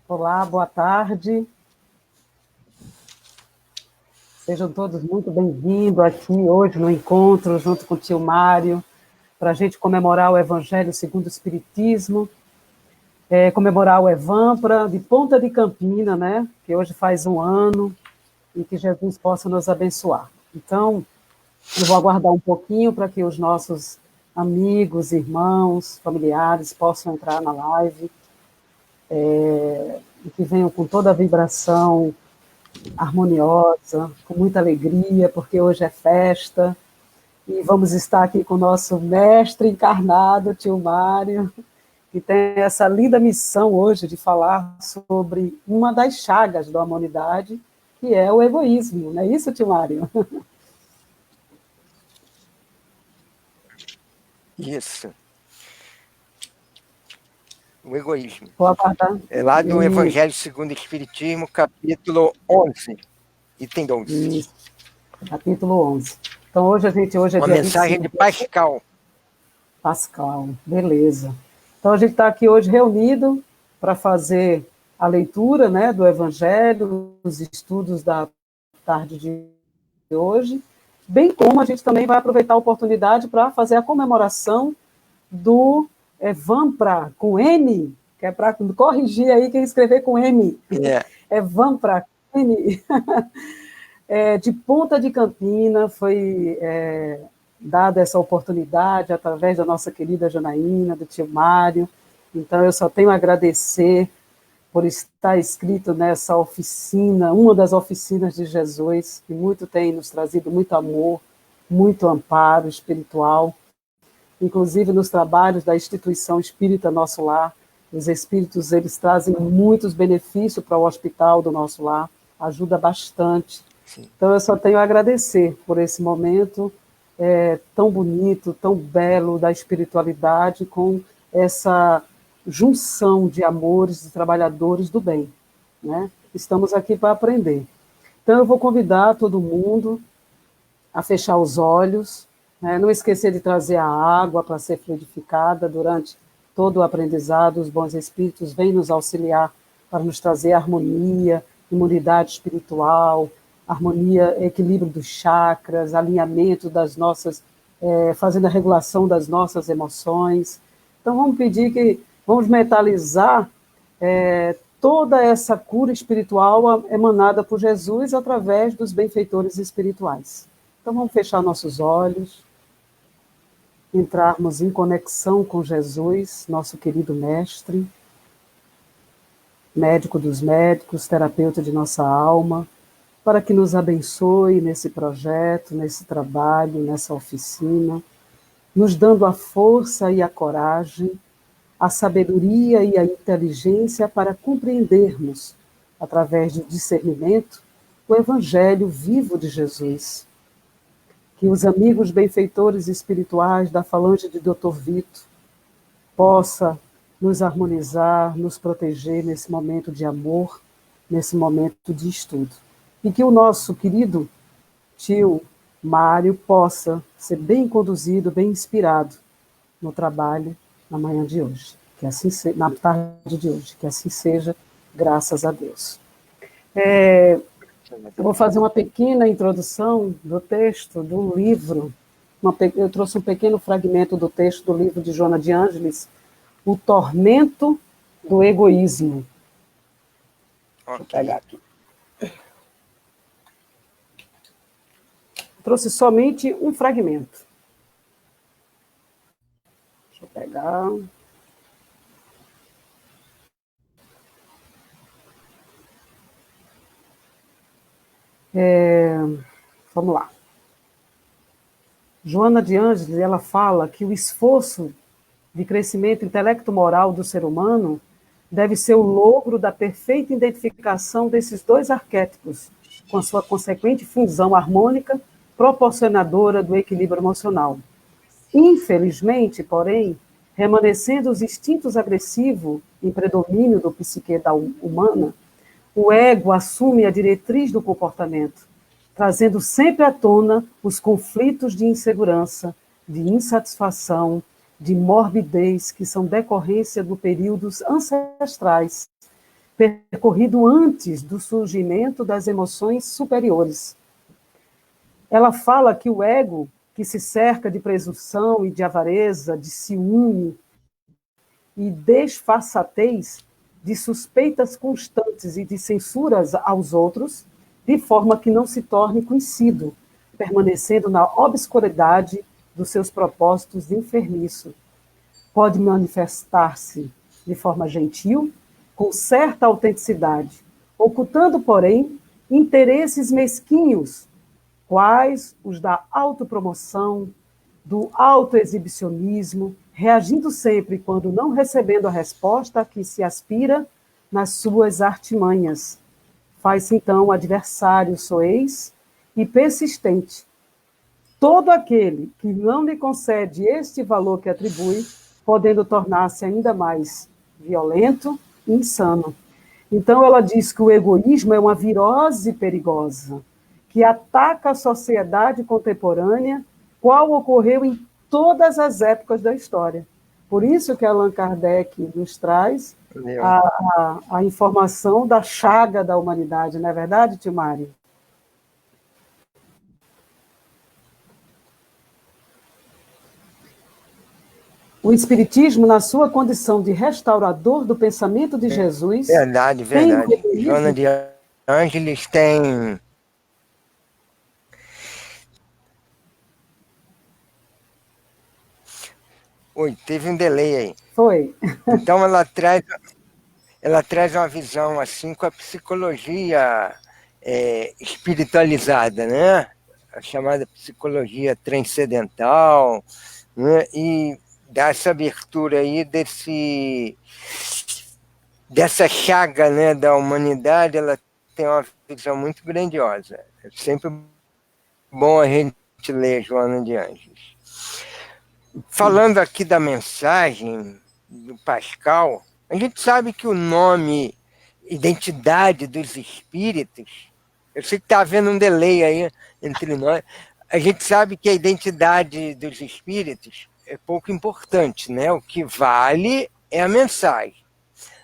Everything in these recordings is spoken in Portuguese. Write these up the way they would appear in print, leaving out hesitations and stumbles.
Olá, boa tarde. Sejam todos muito bem-vindos aqui hoje no encontro, junto com o tio Mário, para a gente comemorar o Evangelho segundo o Espiritismo, comemorar o Evampra de Ponta de Campina, né? Que hoje faz um ano, e que Jesus possa nos abençoar. Então, eu vou aguardar um pouquinho para que os nossos amigos, irmãos, familiares possam entrar na live, e que venham com toda a vibração harmoniosa, com muita alegria, porque hoje é festa, e vamos estar aqui com o nosso mestre encarnado, tio Mário, que tem essa linda missão hoje de falar sobre uma das chagas da humanidade, que é o egoísmo, não é isso, tio Mário? Isso. O egoísmo. Vou aguardar. É lá do Evangelho segundo o Espiritismo, capítulo 11, item 12. Isso, capítulo 11. Então, hoje é Uma dia mensagem 25. de Pascal. Pascal, beleza. Então, a gente está aqui hoje reunido para fazer a leitura, né, do Evangelho, os estudos da tarde de hoje, bem como a gente também vai aproveitar a oportunidade para fazer a comemoração do Evampra, com N, que é para corrigir aí quem escrever com M. Evampra, N. De Ponta de Campina, foi dada essa oportunidade através da nossa querida Janaína, do tio Mário. Então, eu só tenho a agradecer por estar escrito nessa oficina, uma das oficinas de Jesus, que muito tem nos trazido muito amor, muito amparo espiritual, inclusive nos trabalhos da instituição espírita Nosso Lar. Os espíritos, eles trazem muitos benefícios para o hospital do Nosso Lar, ajuda bastante. Sim. Então, eu só tenho a agradecer por esse momento tão bonito, tão belo da espiritualidade, com essa junção de amores, de trabalhadores do bem, né? Estamos aqui para aprender. Então, eu vou convidar todo mundo a fechar os olhos, né? Não esquecer de trazer a água para ser fluidificada durante todo o aprendizado. Os bons espíritos vêm nos auxiliar para nos trazer harmonia, imunidade espiritual, harmonia, equilíbrio dos chakras, alinhamento das nossas, fazendo a regulação das nossas emoções. Então, vamos mentalizar toda essa cura espiritual emanada por Jesus através dos benfeitores espirituais. Então, vamos fechar nossos olhos, entrarmos em conexão com Jesus, nosso querido mestre, médico dos médicos, terapeuta de nossa alma, para que nos abençoe nesse projeto, nesse trabalho, nessa oficina, nos dando a força e a coragem, a sabedoria e a inteligência para compreendermos, através do discernimento, o Evangelho vivo de Jesus. Que os amigos benfeitores espirituais da falange de Dr. Vito possa nos harmonizar, nos proteger nesse momento de amor, nesse momento de estudo. E que o nosso querido tio Mário possa ser bem conduzido, bem inspirado no trabalho na manhã de hoje, que assim na tarde de hoje, que assim seja, graças a Deus. Eu vou fazer uma pequena introdução do texto do livro, eu trouxe um pequeno fragmento do texto do livro de Joana de Ângeles, O Tormento do Egoísmo. Okay. Deixa eu pegar aqui. Trouxe somente um fragmento. Deixa eu pegar. Vamos lá. Joana de Ângeles, ela fala que o esforço de crescimento intelecto-moral do ser humano deve ser o logro da perfeita identificação desses dois arquétipos, com a sua consequente fusão harmônica, proporcionadora do equilíbrio emocional. Infelizmente, porém, remanescendo os instintos agressivos em predomínio do psique da humana, o ego assume a diretriz do comportamento, trazendo sempre à tona os conflitos de insegurança, de insatisfação, de morbidez que são decorrência dos períodos ancestrais percorrido antes do surgimento das emoções superiores. Ela fala que o ego, que se cerca de presunção e de avareza, de ciúme e desfaçatez, de suspeitas constantes e de censuras aos outros, de forma que não se torne conhecido, permanecendo na obscuridade dos seus propósitos enfermiços. Pode manifestar-se de forma gentil, com certa autenticidade, ocultando, porém, interesses mesquinhos, quais os da autopromoção, do autoexibicionismo, reagindo sempre quando não recebendo a resposta a que se aspira nas suas artimanhas. Faz-se então adversário soez e persistente. Todo aquele que não lhe concede este valor que atribui, podendo tornar-se ainda mais violento e insano. Então ela diz que o egoísmo é uma virose perigosa, que ataca a sociedade contemporânea, qual ocorreu em todas as épocas da história. Por isso que Allan Kardec nos traz a informação da chaga da humanidade, não é verdade, tio Mário? O Espiritismo, na sua condição de restaurador do pensamento de Jesus... Verdade. Joana de Ângeles tem... Oi, teve um delay aí. Foi. Então ela traz uma visão assim com a psicologia espiritualizada, né? A chamada psicologia transcendental, né? E dá essa abertura aí dessa chaga, né, da humanidade. Ela tem uma visão muito grandiosa. É sempre bom a gente ler Joana de Ângeles. Falando aqui da mensagem do Pascal, a gente sabe que o nome Identidade dos Espíritos, eu sei que está havendo um delay aí entre nós, a gente sabe que a identidade dos espíritos é pouco importante, né? O que vale é a mensagem.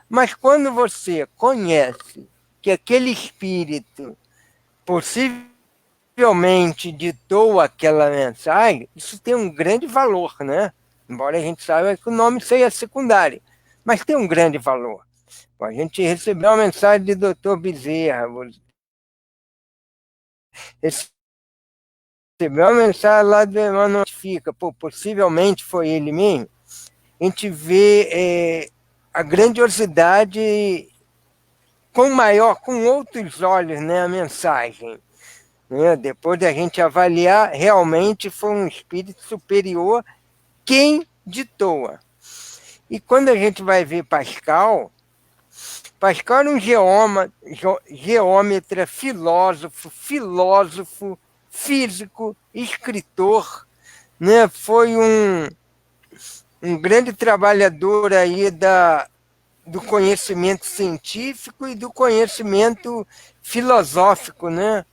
Mas quando você conhece que aquele espírito possivelmente ditou aquela mensagem, isso tem um grande valor, né? Embora a gente saiba que o nome seja secundário, mas tem um grande valor. A gente recebeu uma mensagem de Dr. Bezerra, recebeu uma mensagem lá do Emmanuel Fica, possivelmente foi ele mesmo. A gente vê a grandiosidade com outros olhos, né, a mensagem. Né? Depois da gente avaliar, realmente foi um espírito superior quem ditou. E quando a gente vai ver Pascal era um geômetra, filósofo, físico, escritor, né? Foi um grande trabalhador aí do conhecimento científico e do conhecimento filosófico, né?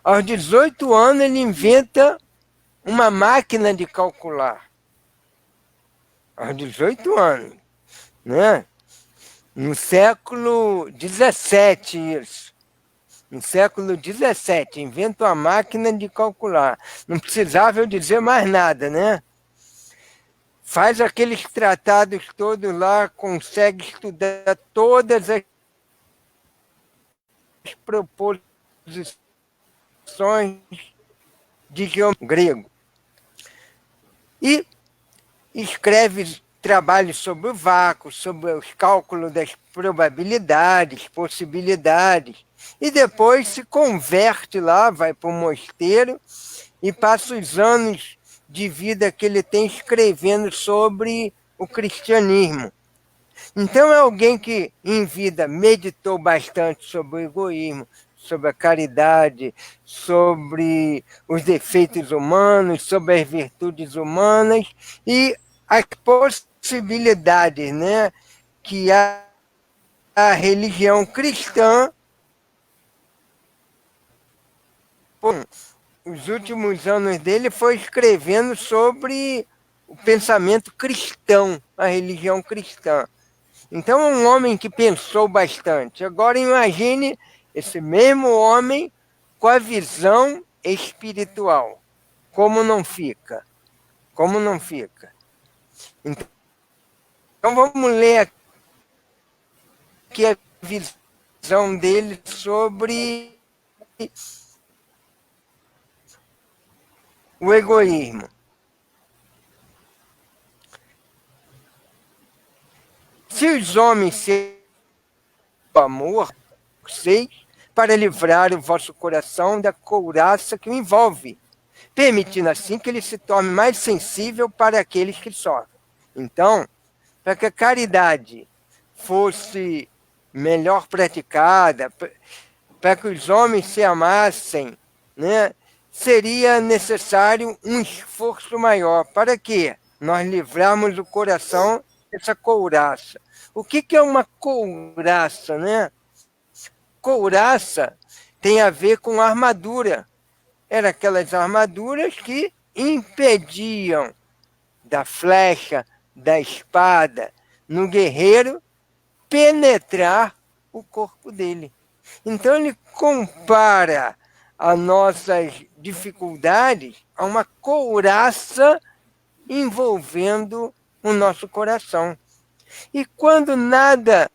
Aos 18 anos ele inventa uma máquina de calcular. Aos 18 anos, né? No século XVII, isso. No século XVII, inventa uma máquina de calcular. Não precisava eu dizer mais nada, né? Faz aqueles tratados todos lá, consegue estudar todas as proposições de geometria grego. E escreve trabalhos sobre o vácuo, sobre os cálculos das probabilidades, possibilidades, e depois se converte lá, vai para o mosteiro e passa os anos de vida que ele tem escrevendo sobre o cristianismo. Então é alguém que em vida meditou bastante sobre o egoísmo, sobre a caridade, sobre os defeitos humanos, sobre as virtudes humanas e as possibilidades, né, que a religião cristã, os últimos anos dele foi escrevendo sobre o pensamento cristão, a religião cristã. Então, é um homem que pensou bastante. Agora, imagine esse mesmo homem com a visão espiritual. Como não fica? Como não fica? Então, vamos ler aqui a visão dele sobre o egoísmo. Se os homens se amor, vocês, para livrar o vosso coração da couraça que o envolve, permitindo assim que ele se torne mais sensível para aqueles que sofrem. Então, para que a caridade fosse melhor praticada, para que os homens se amassem, né, seria necessário um esforço maior. Para quê? Nós livrarmos o coração dessa couraça. O que é uma couraça, né? Couraça tem a ver com armadura. Eram aquelas armaduras que impediam da flecha, da espada, no guerreiro, penetrar o corpo dele. Então ele compara as nossas dificuldades a uma couraça envolvendo o nosso coração. E quando nada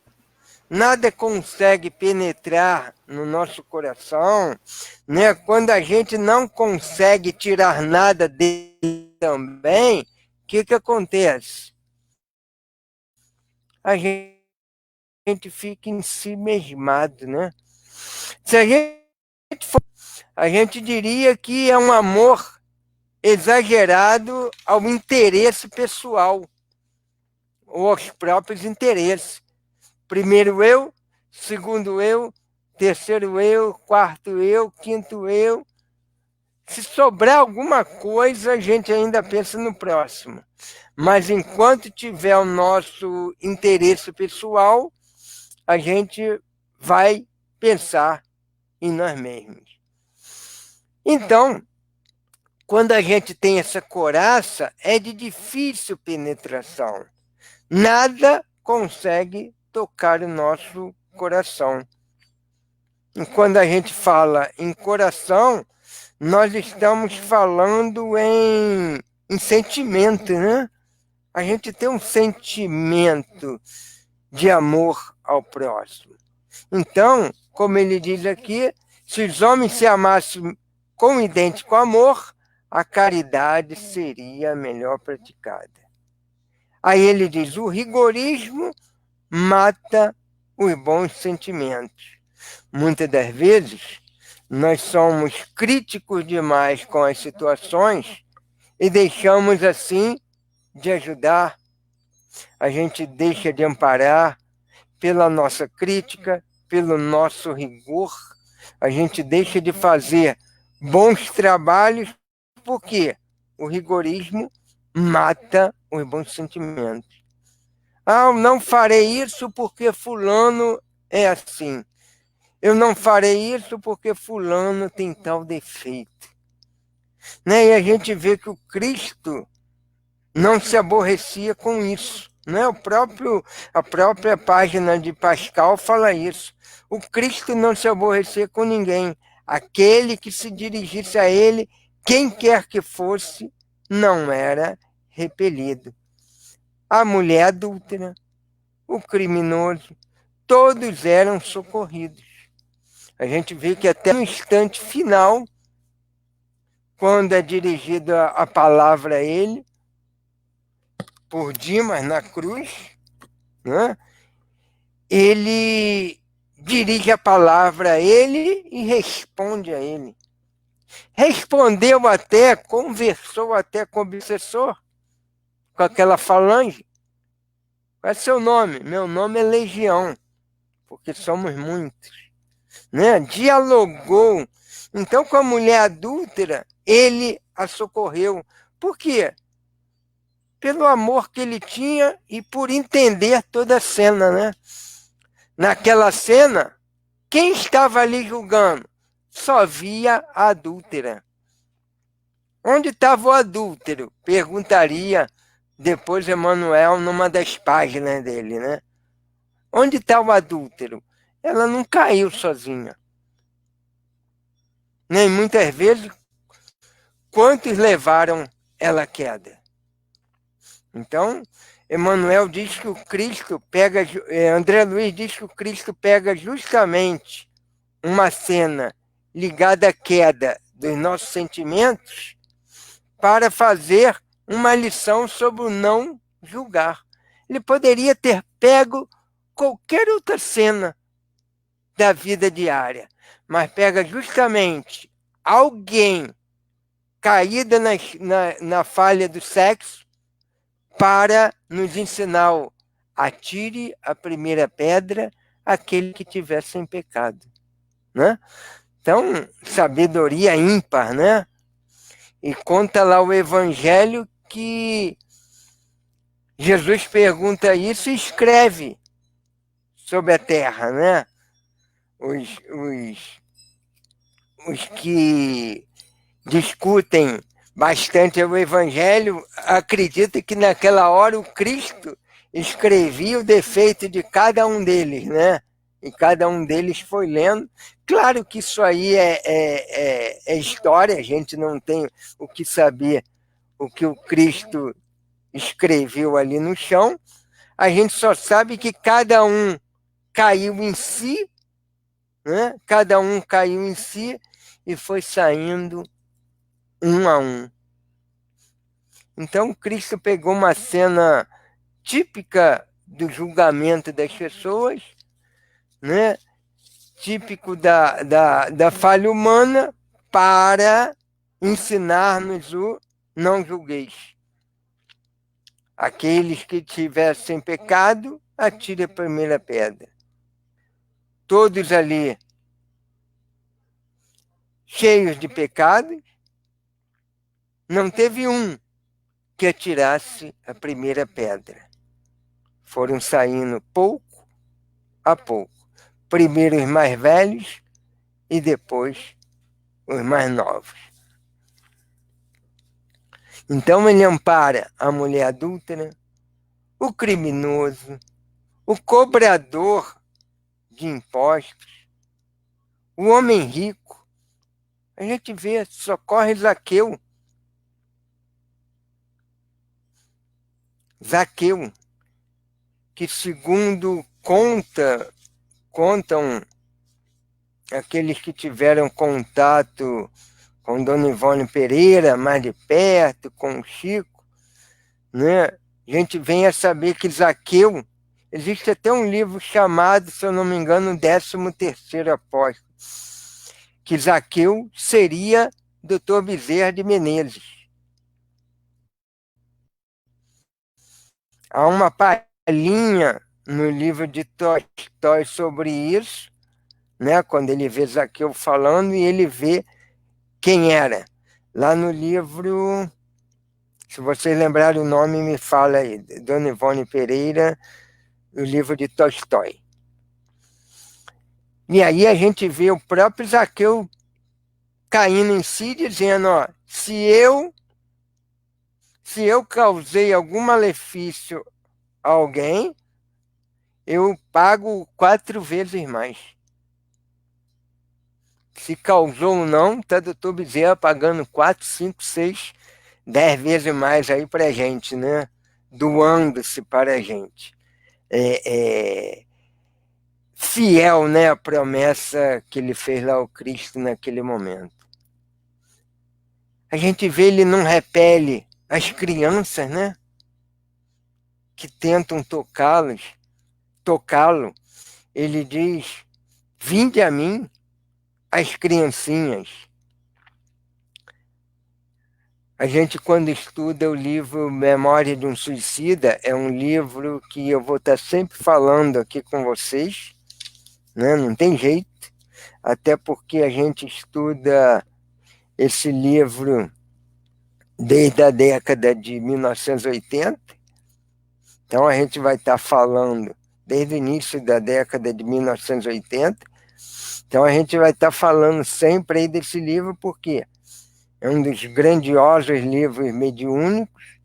consegue penetrar no nosso coração, né? Quando a gente não consegue tirar nada dele também, o que acontece? A gente fica em si mesmado, né? Se a gente for, a gente diria que é um amor exagerado ao interesse pessoal, ou aos próprios interesses. Primeiro eu, segundo eu, terceiro eu, quarto eu, quinto eu. Se sobrar alguma coisa, a gente ainda pensa no próximo. Mas enquanto tiver o nosso interesse pessoal, a gente vai pensar em nós mesmos. Então, quando a gente tem essa couraça, é de difícil penetração. Nada consegue tocar o nosso coração. E quando a gente fala em coração, nós estamos falando em sentimento, né? A gente tem um sentimento de amor ao próximo. Então, como ele diz aqui, se os homens se amassem com idêntico amor, a caridade seria melhor praticada. Aí ele diz, o rigorismo mata os bons sentimentos. Muitas das vezes, nós somos críticos demais com as situações e deixamos, assim, de ajudar. A gente deixa de amparar pela nossa crítica, pelo nosso rigor. A gente deixa de fazer bons trabalhos porque o rigorismo mata os bons sentimentos. Ah, eu não farei isso porque fulano é assim. Eu não farei isso porque fulano tem tal defeito. Né? E a gente vê que o Cristo não se aborrecia com isso. Né? A própria página de Pascal fala isso. O Cristo não se aborrecia com ninguém. Aquele que se dirigisse a ele, quem quer que fosse, não era repelido. A mulher adúltera, o criminoso, todos eram socorridos. A gente vê que até no instante final, quando é dirigida a palavra a ele, por Dimas na cruz, né? Ele dirige a palavra a ele e responde a ele. Respondeu até, conversou até com o obsessor, com aquela falange. Qual é seu nome? Meu nome é Legião, porque somos muitos. Né? Dialogou. Então, com a mulher adúltera, ele a socorreu. Por quê? Pelo amor que ele tinha e por entender toda a cena, né? Naquela cena, quem estava ali julgando? Só via a adúltera. Onde estava o adúltero? Perguntaria depois Emmanuel numa das páginas dele, né? Onde está o adúltero? Ela não caiu sozinha. Nem muitas vezes, quantos levaram ela à queda? Então, Emmanuel diz que o Cristo pega, André Luiz diz que o Cristo pega justamente uma cena ligada à queda dos nossos sentimentos para fazer uma lição sobre o não julgar. Ele poderia ter pego qualquer outra cena da vida diária, mas pega justamente alguém caída na falha do sexo para nos ensinar o atire a primeira pedra aquele que tiver sem pecado. Né? Então, sabedoria ímpar, né? E conta lá o Evangelho que Jesus pergunta isso e escreve sobre a terra, né? Os que discutem bastante o Evangelho acreditam que naquela hora o Cristo escrevia o defeito de cada um deles, né? E cada um deles foi lendo. Claro que isso aí é história, a gente não tem o que saber o que o Cristo escreveu ali no chão, a gente só sabe que cada um caiu em si, né? Cada um caiu em si e foi saindo um a um. Então, Cristo pegou uma cena típica do julgamento das pessoas, né? Típico da falha humana, para ensinar-nos o não julgueis. Aqueles que tivessem pecado, atire a primeira pedra. Todos ali cheios de pecado, não teve um que atirasse a primeira pedra. Foram saindo pouco a pouco. Primeiro os mais velhos e depois os mais novos. Então ele ampara a mulher adúltera, o criminoso, o cobrador de impostos, o homem rico. A gente vê, socorre Zaqueu. Zaqueu, que segundo contam aqueles que tiveram contato com Dona Ivone Pereira, mais de perto, com o Chico, né? A gente vem a saber que Zaqueu, existe até um livro chamado, se eu não me engano, 13º Apóstolo, que Zaqueu seria Dr. Bezerra de Menezes. Há uma palhinha no livro de Tolstói sobre isso, né? Quando ele vê Zaqueu falando e ele vê quem era. Lá no livro, se vocês lembrarem o nome, me fala aí, Dona Ivone Pereira, o livro de Tolstói. E aí a gente vê o próprio Zaqueu caindo em si, dizendo, ó, se eu causei algum malefício a alguém, eu pago 4 vezes mais. Se causou ou não, tá doutor Bezerra pagando 4, 5, 6, 10 vezes mais aí para a gente, né? Doando-se para a gente. Fiel, né, a promessa que ele fez lá ao Cristo naquele momento. A gente vê ele não repele as crianças, né? Que tentam tocá-lo. Ele diz, vinde a mim, as criancinhas. A gente, quando estuda o livro Memória de um Suicida, é um livro que eu vou estar sempre falando aqui com vocês, né? Não tem jeito, até porque a gente estuda esse livro desde a década de 1980, então a gente vai estar falando desde o início da década de 1980, então a gente vai estar falando sempre aí desse livro, porque é um dos grandiosos livros mediúnicos,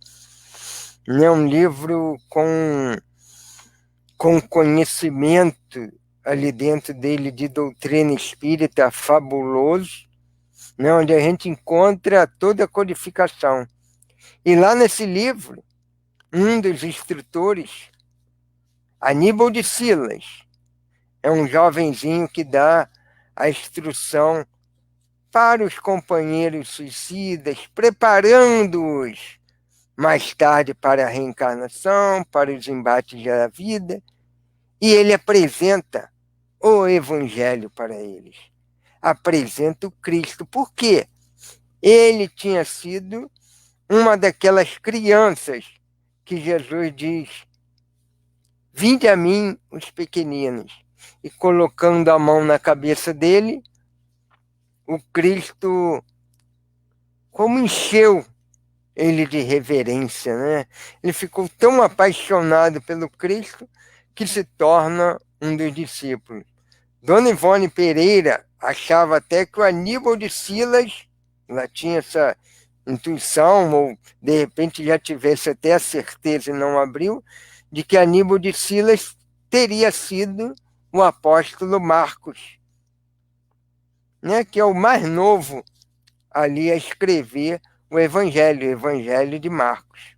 né? Um livro com com conhecimento ali dentro dele de doutrina espírita fabuloso, né, onde a gente encontra toda a codificação. E lá nesse livro, um dos instrutores, Aníbal de Silas, é um jovenzinho que dá a instrução para os companheiros suicidas, preparando-os mais tarde para a reencarnação, para os embates da vida, e ele apresenta o Evangelho para eles. Apresenta o Cristo. Por quê? Ele tinha sido uma daquelas crianças que Jesus diz: vinde a mim, os pequeninos. E colocando a mão na cabeça dele, o Cristo, como encheu ele de reverência, né? Ele ficou tão apaixonado pelo Cristo que se torna um dos discípulos. Dona Ivone Pereira achava até que o Aníbal de Silas, ela tinha essa intuição, ou de repente já tivesse até a certeza e não abriu, de que Aníbal de Silas teria sido o apóstolo Marcos, né, que é o mais novo ali a escrever o Evangelho de Marcos.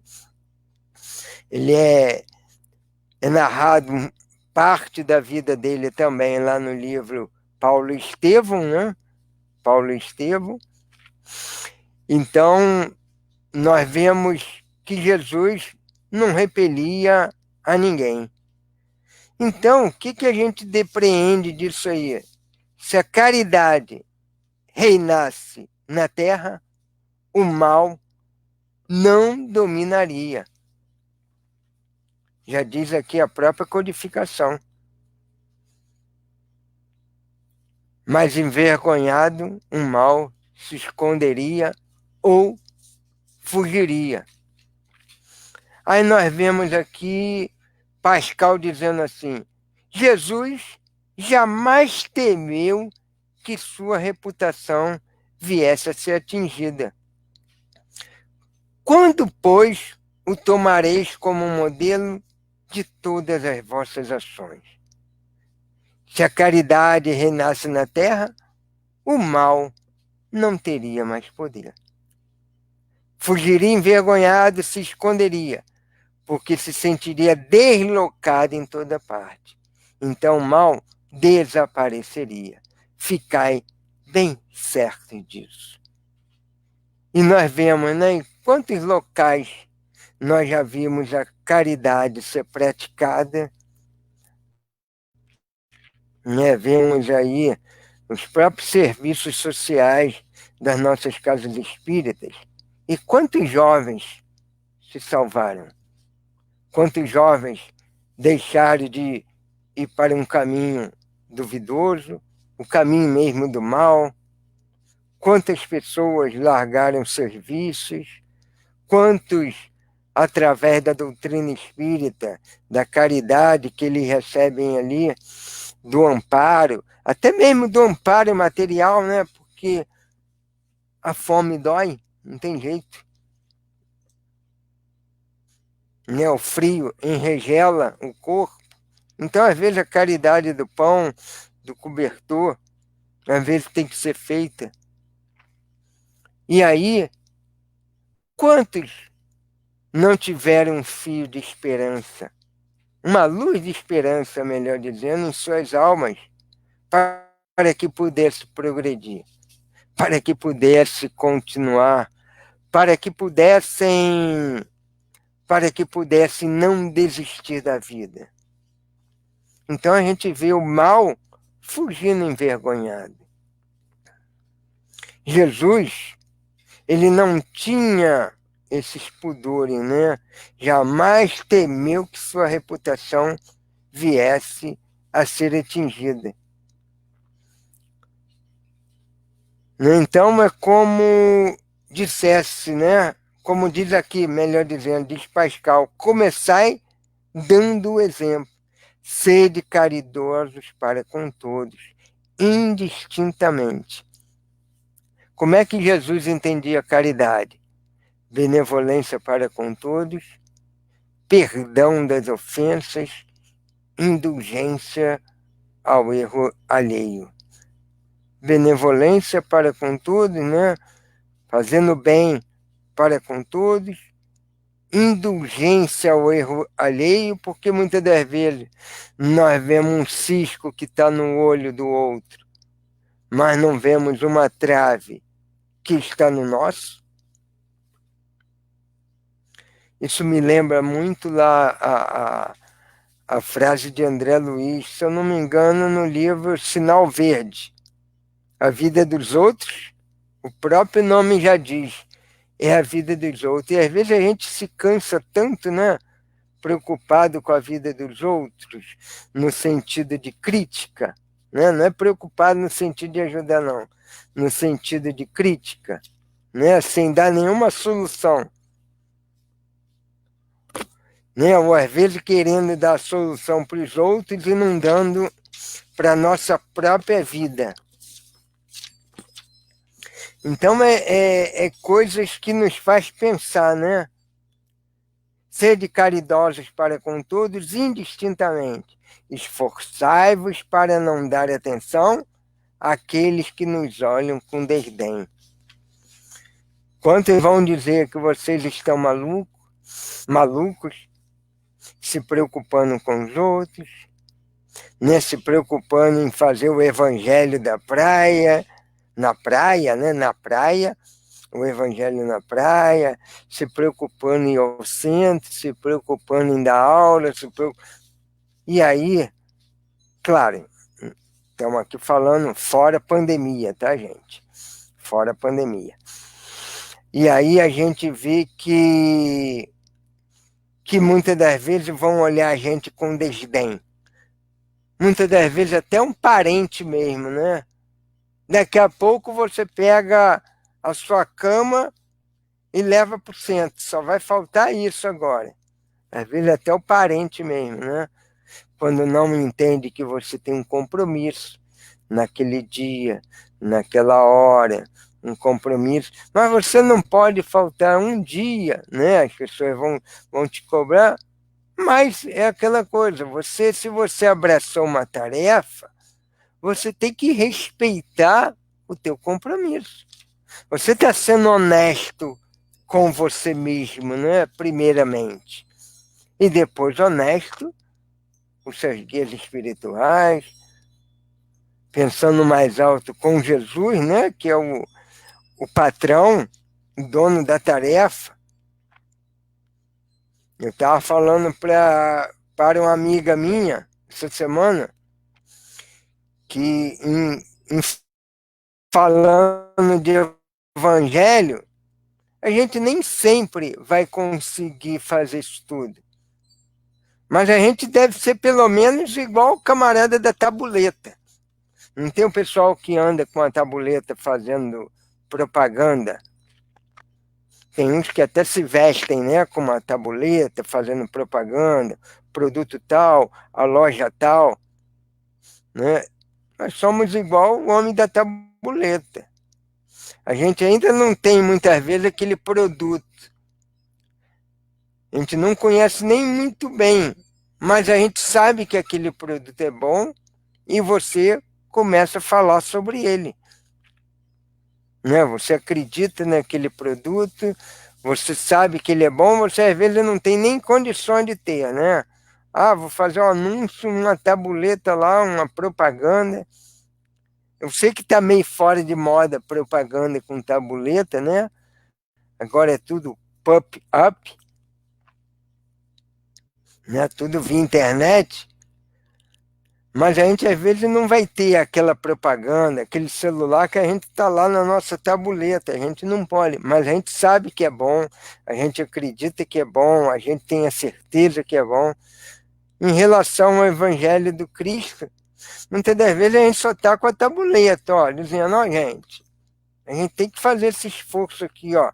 Ele é narrado parte da vida dele também lá no livro Paulo Estevão, né? Paulo Estevão. Então, nós vemos que Jesus não repelia a ninguém. Então, o que a gente depreende disso aí? Se a caridade reinasse na terra, o mal não dominaria. Já diz aqui a própria codificação. Mas envergonhado, o mal se esconderia ou fugiria. Aí nós vemos aqui Pascal dizendo assim: Jesus jamais temeu que sua reputação viesse a ser atingida. Quando, pois, o tomareis como modelo de todas as vossas ações? Se a caridade reinasse na terra, o mal não teria mais poder. Fugiria envergonhado, se esconderia, porque se sentiria deslocado em toda parte. Então o mal desapareceria. Ficai bem certo disso. E nós vemos, né, em quantos locais nós já vimos a caridade ser praticada, né? Vemos aí os próprios serviços sociais das nossas casas espíritas. E quantos jovens se salvaram? Quantos jovens deixaram de ir para um caminho duvidoso, o caminho mesmo do mal? Quantas pessoas largaram seus vícios? Quantos, através da doutrina espírita, da caridade que eles recebem ali, do amparo, até mesmo do amparo material, né? Porque a fome dói, não tem jeito. Né? O frio enregela o corpo. Então, às vezes, a caridade do pão, do cobertor, às vezes tem que ser feita. E aí, quantos não tiveram um fio de esperança, uma luz de esperança, melhor dizendo, em suas almas, para que pudesse progredir, para que pudesse continuar, para que pudessem não desistir da vida. Então a gente vê o mal fugindo envergonhado. Jesus, ele não tinha esses pudores, né? Jamais temeu que sua reputação viesse a ser atingida. Então é como dissesse, né? Como diz aqui, melhor dizendo, diz Pascal: começai dando o exemplo. Sede caridosos para com todos, indistintamente. Como é que Jesus entendia a caridade? Benevolência para com todos, perdão das ofensas indulgência ao erro alheio. Benevolência para com todos, né? Fazendo bem para com todos, indulgência ao erro alheio, porque muitas das vezes nós vemos um cisco que está no olho do outro, mas não vemos uma trave que está no nosso. Isso me lembra muito lá a frase de André Luiz, se eu não me engano, no livro Sinal Verde. A vida dos outros, o próprio nome já diz, é a vida dos outros. E às vezes a gente se cansa tanto, né? Preocupado com a vida dos outros, no sentido de crítica, né? Não é preocupado no sentido de ajudar, não. No sentido de crítica, né? Sem dar nenhuma solução. Né? Ou às vezes querendo dar solução para os outros e não dando para a nossa própria vida. Então, é coisas que nos faz pensar, né? Sede caridosos para com todos, indistintamente. Esforçai-vos para não dar atenção àqueles que nos olham com desdém. Quantos vão dizer que vocês estão malucos, se preocupando com os outros, né? Se preocupando em fazer o evangelho da praia, na praia, né? Na praia, o evangelho na praia, se preocupando em ir ao centro, se preocupando em dar aula, E aí, claro, estamos aqui falando fora pandemia, tá, gente? Fora pandemia. E aí a gente vê que muitas das vezes vão olhar a gente com desdém. Muitas das vezes até um parente mesmo, né? Daqui a pouco você pega a sua cama e leva para o centro. Só vai faltar isso agora. Às vezes até o parente mesmo, né? Quando não entende que você tem um compromisso naquele dia, naquela hora, um compromisso. Mas você não pode faltar um dia, né? As pessoas vão te cobrar. Mas é aquela coisa, se você abraçou uma tarefa, você tem que respeitar o teu compromisso. Você está sendo honesto com você mesmo, né? Primeiramente. E depois honesto com os seus guias espirituais, pensando mais alto com Jesus, né? Que é o patrão, o dono da tarefa. Eu estava falando para uma amiga minha, essa semana, que em falando de evangelho, a gente nem sempre vai conseguir fazer isso tudo. Mas a gente deve ser pelo menos igual o camarada da tabuleta. Não tem o pessoal que anda com a tabuleta fazendo propaganda? Tem uns que até se vestem, né, com uma tabuleta, fazendo propaganda, produto tal, a loja tal, né? Nós somos igual o homem da tabuleta. A gente ainda não tem, muitas vezes, aquele produto. A gente não conhece nem muito bem, mas a gente sabe que aquele produto é bom e você começa a falar sobre ele. Né? Você acredita naquele produto, você sabe que ele é bom, você às vezes não tem nem condições de ter, né? Ah, vou fazer um anúncio, uma tabuleta lá, uma propaganda. Eu sei que está meio fora de moda propaganda com tabuleta, né? Agora é tudo pop-up, né? Tudo via internet. Mas a gente às vezes não vai ter aquela propaganda, aquele celular que a gente está lá na nossa tabuleta, a gente não pode, mas a gente sabe que é bom, a gente acredita que é bom, a gente tem a certeza que é bom. Em relação ao Evangelho do Cristo, muitas das vezes a gente só está com a tabuleta, ó, dizendo, ó, gente, a gente tem que fazer esse esforço aqui, ó.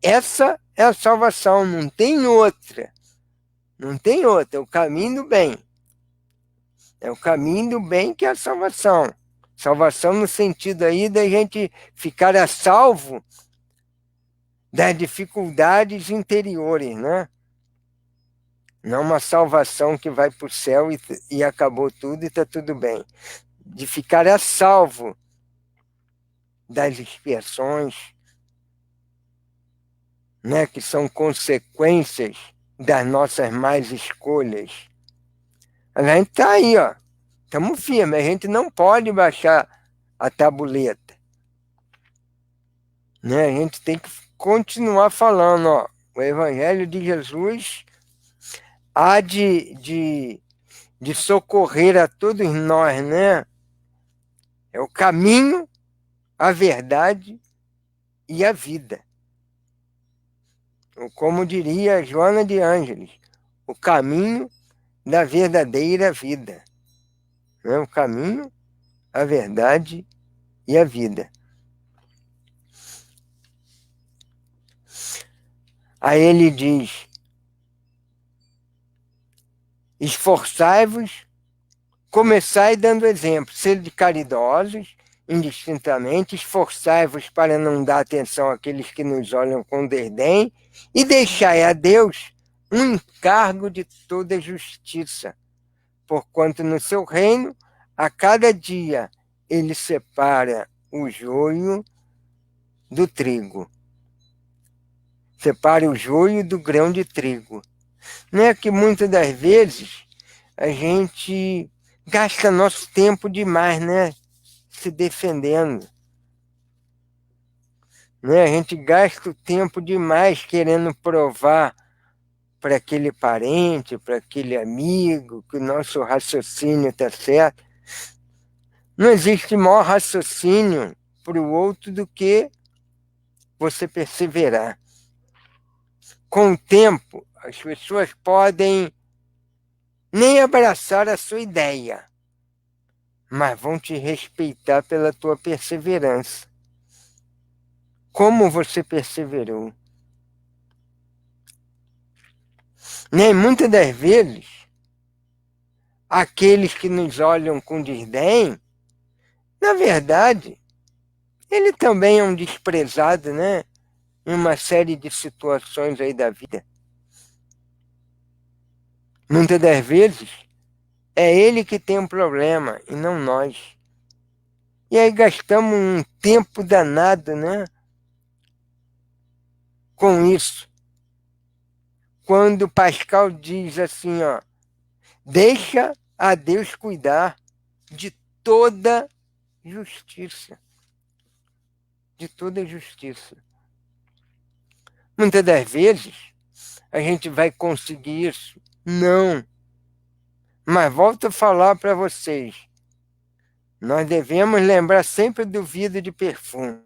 Essa é a salvação, não tem outra. Não tem outra, é o caminho do bem. É o caminho do bem que é a salvação. Salvação no sentido aí da gente ficar a salvo das dificuldades interiores, né? Não uma salvação que vai para o céu e acabou tudo e está tudo bem. De ficar a salvo das expiações, né, que são consequências das nossas más escolhas. A gente está aí, ó. Estamos firmes, a gente não pode baixar a tabuleta. Né? A gente tem que continuar falando, ó. O Evangelho de Jesus há de socorrer a todos nós, né? É o caminho, a verdade e a vida. Ou como diria Joana de Ângeles, o caminho da verdadeira vida. Né? O caminho, a verdade e a vida. Aí ele diz: esforçai-vos, começai dando exemplo, sede caridosos, indistintamente, esforçai-vos para não dar atenção àqueles que nos olham com desdém, e deixai a Deus um encargo de toda justiça, porquanto no seu reino, a cada dia, ele separa o joio do trigo. Separa o joio do grão de trigo. Não é que muitas das vezes a gente gasta nosso tempo demais, né? Se defendendo. Né? A gente gasta o tempo demais querendo provar para aquele parente, para aquele amigo, que o nosso raciocínio está certo. Não existe maior raciocínio para o outro do que você perseverar. Com o tempo, as pessoas podem nem abraçar a sua ideia, mas vão te respeitar pela tua perseverança. Como você perseverou. Nem muitas das vezes, aqueles que nos olham com desdém, na verdade, ele também é um desprezado, né? Em uma série de situações aí da vida. Muitas das vezes, é ele que tem um problema e não nós. E aí gastamos um tempo danado, né? Com isso. Quando Pascal diz assim, ó, deixa a Deus cuidar de toda justiça. De toda justiça. Muitas das vezes, a gente vai conseguir isso. Não. Mas volto a falar para vocês. Nós devemos lembrar sempre do vidro de perfume.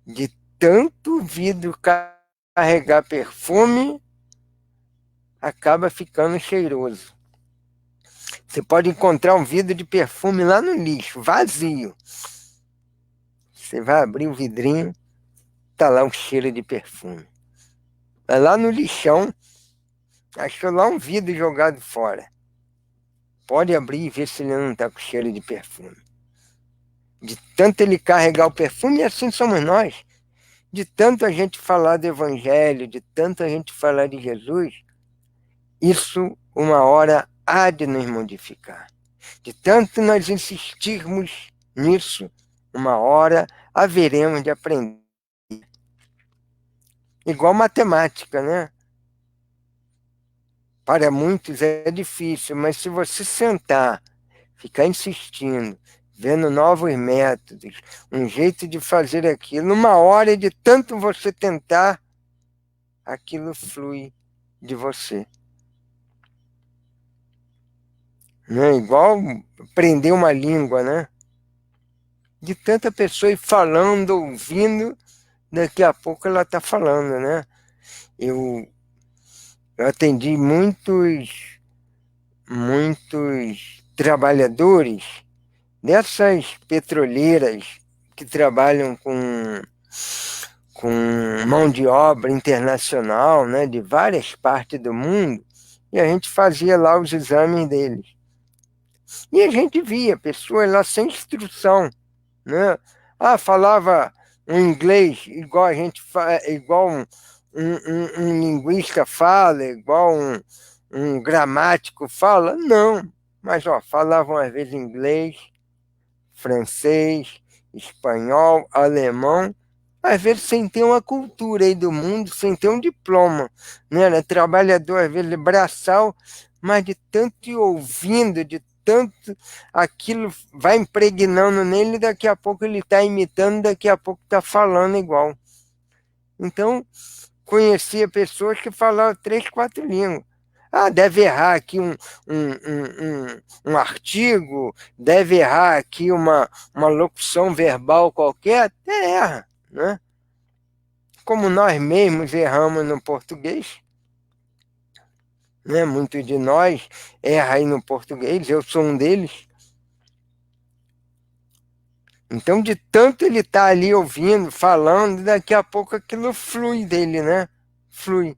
De tanto vidro carregar perfume, acaba ficando cheiroso. Você pode encontrar um vidro de perfume lá no lixo, vazio. Você vai abrir o vidrinho, tá lá um cheiro de perfume. Vai lá no lixão, achou lá um vidro jogado fora. Pode abrir e ver se ele não está com cheiro de perfume. De tanto ele carregar o perfume, e assim somos nós. De tanto a gente falar do Evangelho, de tanto a gente falar de Jesus, isso uma hora há de nos modificar. De tanto nós insistirmos nisso, uma hora haveremos de aprender. Igual matemática, né? Para muitos é difícil, mas se você sentar, ficar insistindo, vendo novos métodos, um jeito de fazer aquilo, uma hora de tanto você tentar, aquilo flui de você. Né? Igual aprender uma língua, né? De tanta pessoa ir falando, ouvindo, daqui a pouco ela está falando, né? Eu atendi muitos trabalhadores dessas petroleiras que trabalham com mão de obra internacional, né, de várias partes do mundo, e a gente fazia lá os exames deles. E a gente via pessoas lá sem instrução, né? Falava um inglês igual a gente igual um linguista fala, igual um gramático fala. Não, mas falavam às vezes inglês, francês, espanhol, alemão, às vezes sem ter uma cultura aí do mundo, sem ter um diploma, né? Era trabalhador, às vezes braçal, mas de tanto ir ouvindo, de tanto aquilo vai impregnando nele, daqui a pouco ele está imitando, daqui a pouco está falando igual. Então, conhecia pessoas que falavam 3, 4 línguas. Ah, deve errar aqui um artigo, deve errar aqui uma locução verbal qualquer, até erra, né? Como nós mesmos erramos no português, né? Muitos de nós erram aí no português, eu sou um deles. Então, de tanto ele estar ali ouvindo, falando, daqui a pouco aquilo flui dele, né? Flui.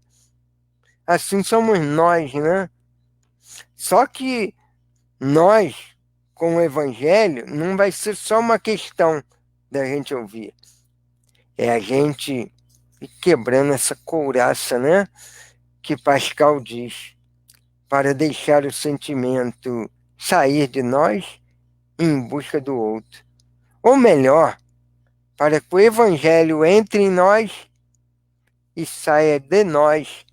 Assim somos nós, né? Só que nós, com o Evangelho, não vai ser só uma questão da gente ouvir. É a gente ir quebrando essa couraça, né? Que Pascal diz, para deixar o sentimento sair de nós em busca do outro. Ou melhor, para que o Evangelho entre em nós e saia de nós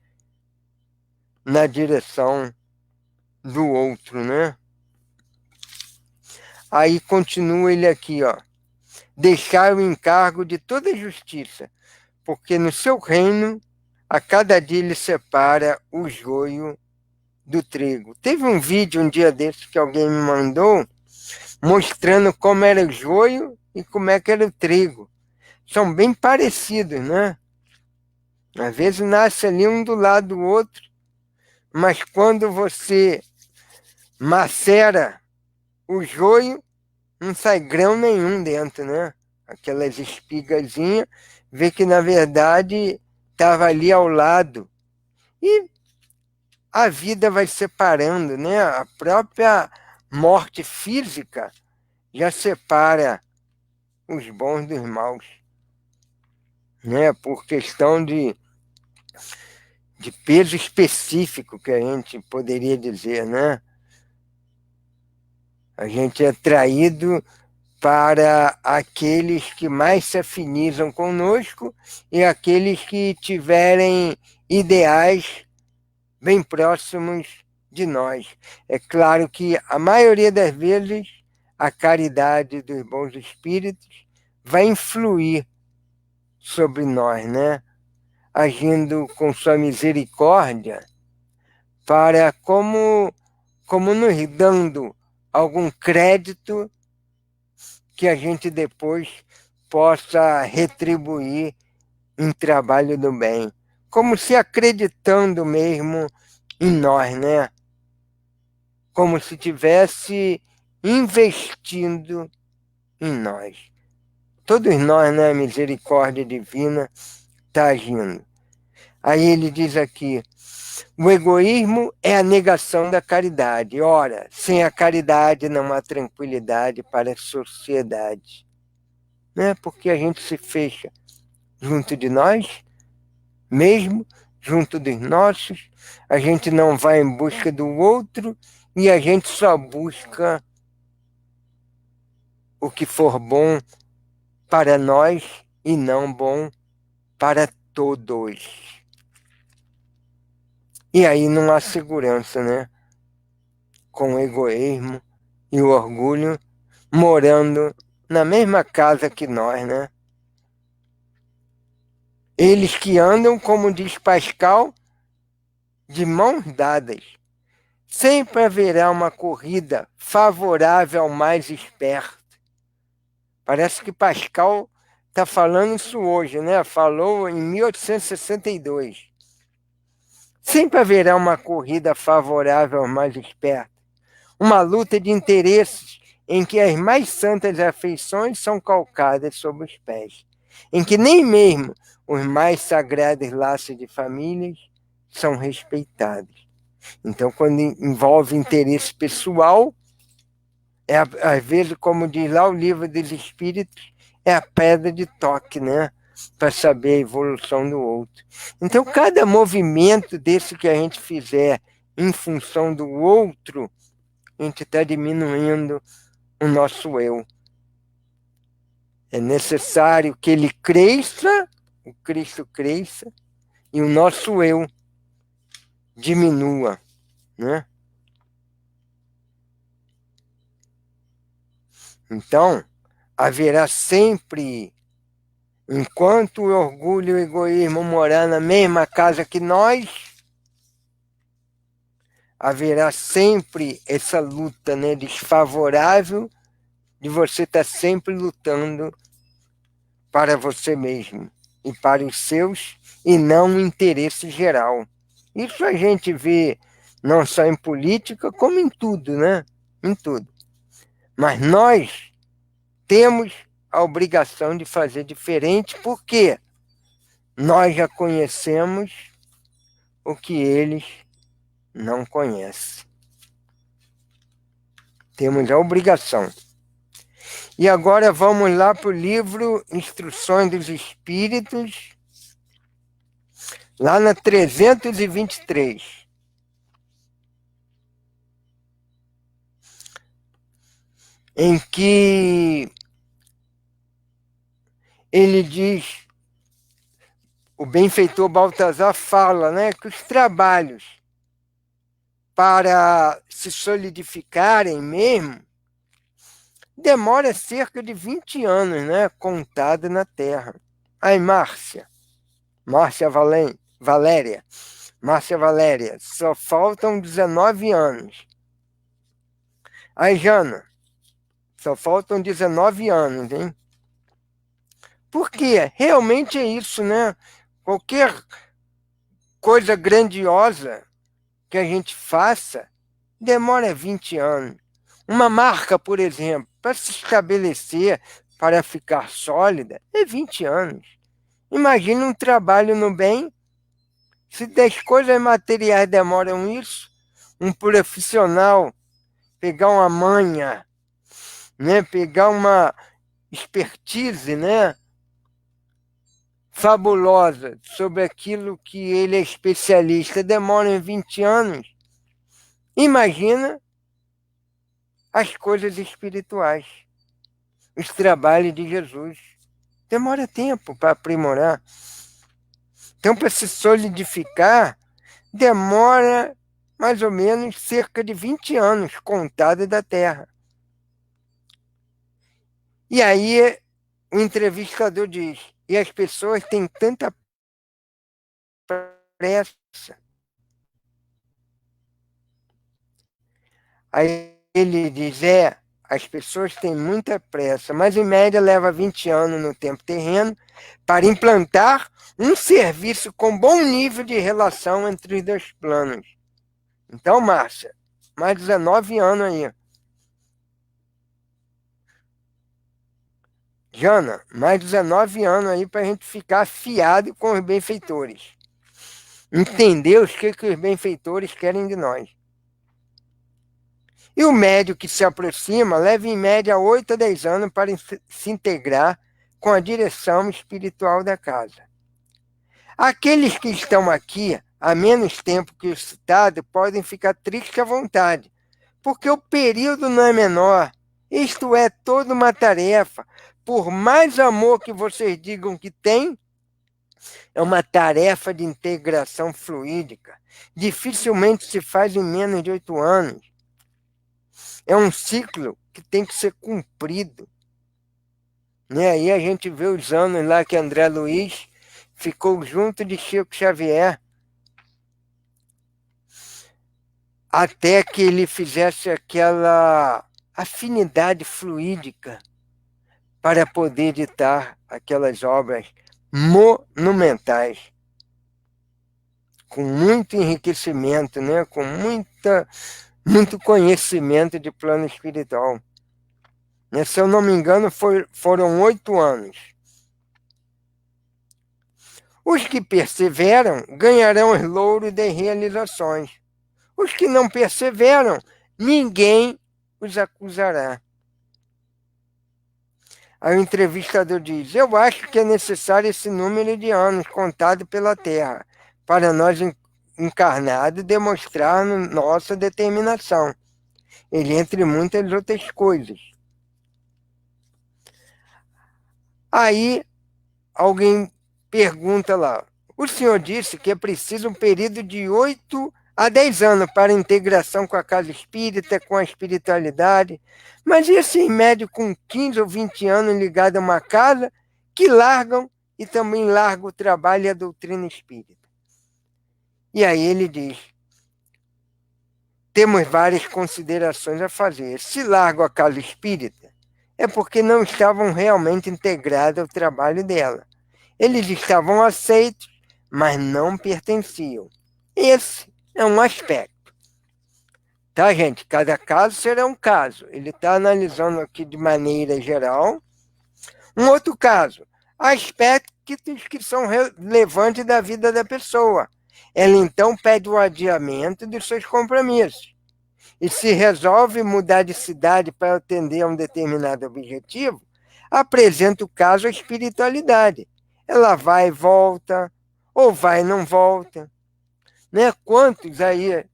na direção do outro, né? Aí continua ele aqui, ó. Deixar o encargo de toda justiça, porque no seu reino, a cada dia ele separa o joio do trigo. Teve um vídeo um dia desses que alguém me mandou, mostrando como era o joio e como é que era o trigo. São bem parecidos, né? Às vezes nasce ali um do lado do outro, mas quando você macera o joio, não sai grão nenhum dentro, né? Aquelas espigazinhas, vê que na verdade estava ali ao lado. E a vida vai separando, né? A própria morte física já separa os bons dos maus, né? Por questão de peso específico que a gente poderia dizer, né? A gente é traído para aqueles que mais se afinizam conosco e aqueles que tiverem ideais bem próximos de nós. É claro que a maioria das vezes a caridade dos bons espíritos vai influir sobre nós, né? Agindo com sua misericórdia para como nos dando algum crédito que a gente depois possa retribuir em trabalho do bem, como se acreditando mesmo em nós, né? Como se tivesse investindo em nós. Todos nós, né? A misericórdia divina está agindo. Aí ele diz aqui, o egoísmo é a negação da caridade. Ora, sem a caridade não há tranquilidade para a sociedade. Né? Porque a gente se fecha junto de nós, mesmo junto dos nossos, a gente não vai em busca do outro e a gente só busca o que for bom para nós e não bom para todos. E aí não há segurança, né? Com o egoísmo e o orgulho morando na mesma casa que nós, né? Eles que andam, como diz Pascal, de mãos dadas. Sempre haverá uma corrida favorável ao mais esperto. Parece que Pascal está falando isso hoje, né? Falou em 1862. Sempre haverá uma corrida favorável ao mais esperto. Uma luta de interesses em que as mais santas afeições são calcadas sob os pés. Em que nem mesmo os mais sagrados laços de famílias são respeitados. Então, quando envolve interesse pessoal, às vezes, como diz lá o livro dos Espíritos, é a pedra de toque, né? para saber a evolução do outro. Então, cada movimento desse que a gente fizer em função do outro, a gente está diminuindo o nosso eu. É necessário que ele cresça, o Cristo cresça, e o nosso eu diminua, né? Então, haverá sempre, enquanto o orgulho e o egoísmo morar na mesma casa que nós, haverá sempre essa luta, né, desfavorável de você estar sempre lutando para você mesmo e para os seus e não o interesse geral. Isso a gente vê não só em política, como em tudo, né? Em tudo. Mas nós temos a obrigação de fazer diferente, porque nós já conhecemos o que eles não conhecem. Temos a obrigação. E agora vamos lá para o livro Instruções dos Espíritos, lá na 323. Em que ele diz, o benfeitor Baltazar fala, né, que os trabalhos para se solidificarem mesmo demora cerca de 20 anos, né, contado na Terra. Aí, Valéria, só faltam 19 anos. Aí, Jana, só faltam 19 anos, hein? Por quê? Realmente é isso, né? Qualquer coisa grandiosa que a gente faça demora 20 anos. Uma marca, por exemplo, para se estabelecer, para ficar sólida, é 20 anos. Imagina um trabalho no bem, se 10 coisas materiais demoram isso, um profissional pegar uma manha, né, pegar uma expertise, né, fabulosa sobre aquilo que ele é especialista, demora 20 anos. Imagina as coisas espirituais, os trabalhos de Jesus. Demora tempo para aprimorar. Então, para se solidificar, demora mais ou menos cerca de 20 anos contado da Terra. E aí o entrevistador diz, e as pessoas têm tanta pressa. Aí ele diz, as pessoas têm muita pressa, mas em média leva 20 anos no tempo terreno para implantar um serviço com bom nível de relação entre os dois planos. Então, Márcia, mais 19 anos aí. Jana, mais 19 anos aí para a gente ficar afiado com os benfeitores. Entender o que os benfeitores querem de nós. E o médio que se aproxima leva em média 8 a 10 anos para se integrar com a direção espiritual da casa. Aqueles que estão aqui há menos tempo que o citado podem ficar tristes à vontade, porque o período não é menor. Isto é toda uma tarefa. Por mais amor que vocês digam que tem, é uma tarefa de integração fluídica. Dificilmente se faz em menos de 8 anos. É um ciclo que tem que ser cumprido. Né? Aí a gente vê os anos lá que André Luiz ficou junto de Chico Xavier, até que ele fizesse aquela afinidade fluídica para poder editar aquelas obras monumentais, com muito enriquecimento, né? Com muito conhecimento de plano espiritual. Se eu não me engano, foram 8 anos. Os que perseveram ganharão os louros das realizações. Os que não perseveram, ninguém os acusará. Aí o entrevistador diz: eu acho que é necessário esse número de anos contado pela Terra para nós encarnados demonstrar nossa determinação. Ele, entre muitas outras coisas. Aí alguém pergunta lá: o senhor disse que é preciso um período de 8 a 10 anos para a integração com a casa espírita, com a espiritualidade, mas e esse em médio com 15 ou 20 anos ligado a uma casa que largam e também largam o trabalho e a doutrina espírita? E aí ele diz: temos várias considerações a fazer. Se largam a casa espírita, é porque não estavam realmente integrados ao trabalho dela. Eles estavam aceitos, mas não pertenciam. Esse é um aspecto. Tá, gente? Cada caso será um caso. Ele está analisando aqui de maneira geral. Um outro caso, aspectos que são relevantes da vida da pessoa. Ela então pede o adiamento dos seus compromissos. E se resolve mudar de cidade para atender a um determinado objetivo, apresenta o caso à espiritualidade. Ela vai e volta, ou vai e não volta. Né? Quantos aí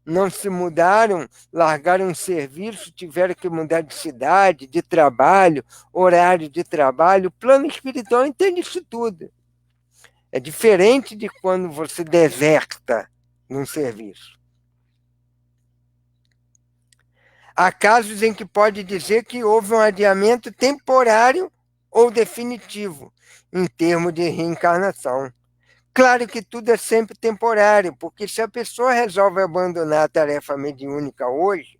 não se mudaram, largaram um serviço, tiveram que mudar de cidade, de trabalho, horário de trabalho? O plano espiritual entende isso tudo. É diferente de quando você deserta num serviço. Há casos em que pode dizer que houve um adiamento temporário ou definitivo, em termos de reencarnação. Claro que tudo é sempre temporário, porque se a pessoa resolve abandonar a tarefa mediúnica hoje